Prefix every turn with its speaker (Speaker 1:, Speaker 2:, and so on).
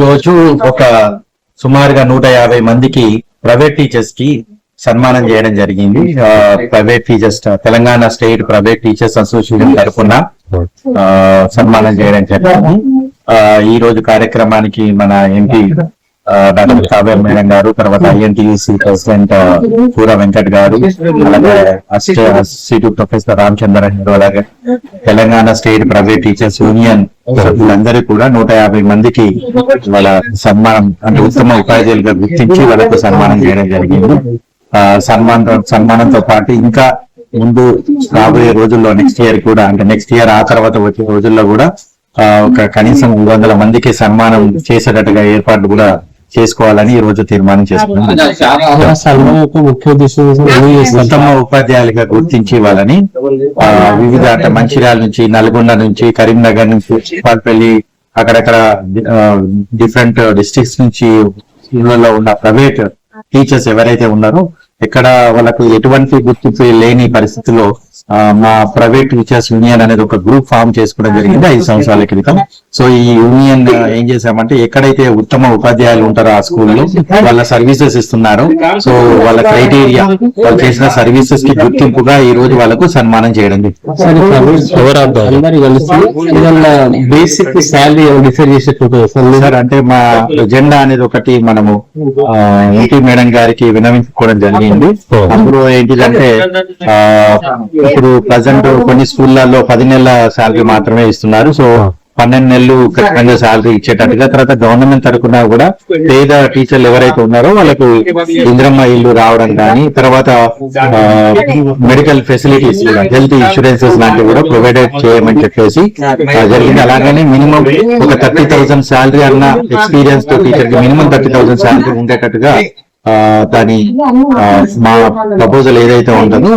Speaker 1: రోజు ఒక సుమారుగా 150 మందికి ప్రైవేట్ టీచర్స్ కి సన్మానం చేయడం జరిగింది. Private teachers Telangana state private teachers association తరఫున సన్మానం చేయడం జరిగింది. ఈ రోజు కార్యక్రమానికి మన ఎంపీ డాక్టర్ కావ్య మేడం గారు, తర్వాత ఐఎన్టీయూసీ ప్రెసిడెంట్ పూర వెంకట్ గారు, అలాగే అసిస్టెంట్ ప్రొఫెసర్ రామచంద్ర గారు, అలాగే Telangana state private teachers union సభ్యులందరూ కూడా 150 మందికి వాళ్ళ సన్మానం అంటే ఉత్తమ ఉపాధ్యాయులుగా గుర్తించి వాళ్ళకు సన్మానం చేయడం జరిగింది. సన్మానంతో పాటు ఇంకా ముందు రాబోయే రోజుల్లో నెక్స్ట్ ఇయర్ కూడా అంటే నెక్స్ట్ ఇయర్ ఆ తర్వాత వచ్చే రోజుల్లో కూడా ఒక కనీసం 200 మందికి సన్మానం చేసేటట్టుగా ఏర్పాట్లు కూడా చేసుకోవాలని ఈ రోజు తీర్మానం చేసుకున్నాం. ఉత్తమ ఉపాధ్యాయులుగా గుర్తించి వాళ్ళని వివిధ అంటే మంచిర్యాల నుంచి, నల్గొండ నుంచి, కరీంనగర్ నుంచి, ఉప్పల్పల్లి అక్కడక్కడ డిఫరెంట్ డిస్ట్రిక్ట్స్ నుంచి స్కూళ్ళలో ఉన్న ప్రైవేట్ టీచర్స్ ఎవరైతే ఉన్నారో ఎక్కడ వాళ్ళకు ఎటువంటి గుర్తింపు లేని పరిస్థితుల్లో మా ప్రైవేట్ టీచర్స్ యూనియన్ అనేది ఒక గ్రూప్ ఫామ్ చేసుకోవడం జరిగింది 5 సంవత్సరాల క్రితం. సో ఈ యూనియన్ ఏం చేశామంటే ఎక్కడైతే ఉత్తమ ఉపాధ్యాయులు ఉంటారో ఆ స్కూల్లో వాళ్ళ సర్వీసెస్ ఇస్తున్నారు, సో వాళ్ళ క్రైటీరియా వాళ్ళు చేసిన సర్వీసెస్ కి గుర్తింపుగా ఈ రోజు వాళ్ళకు సన్మానం చేయడం బేసిక్ శాలరీ డిసైడ్ చేసేటప్పుడు అంటే మా ఎజెండా అనేది ఒకటి మనము ఎంపీ మేడం గారికి విన్నవించుకోవడం జరిగింది. అప్పుడు ఏంటిదంటే ఇప్పుడు ప్రజెంట్ కొన్ని స్కూళ్లలో 10 నెలల శాలరీ మాత్రమే ఇస్తున్నారు. సో 12 నెలలు ఖచ్చితంగా శాలరీ ఇచ్చేటట్టుగా, తర్వాత గవర్నమెంట్ తరఫున కూడా పేద టీచర్లు ఎవరైతే ఉన్నారో వాళ్ళకు ఇంద్రమ్మ ఇల్లు రావడం కానీ, తర్వాత మెడికల్ ఫెసిలిటీస్ కూడా, హెల్త్ ఇన్సూరెన్సెస్ లాంటివి కూడా ప్రొవైడెడ్ చేయమని చెప్పేసి జరిగింది. అలాగనే మినిమం ఒక 30,000 శాలరీ అన్న ఎక్స్పీరియన్స్ తో టీచర్ కి మినిమం 30,000 శాలరీ ఉండేటట్టుగా దాని మా ప్రపోజల్ ఏదైతే ఉంటుందో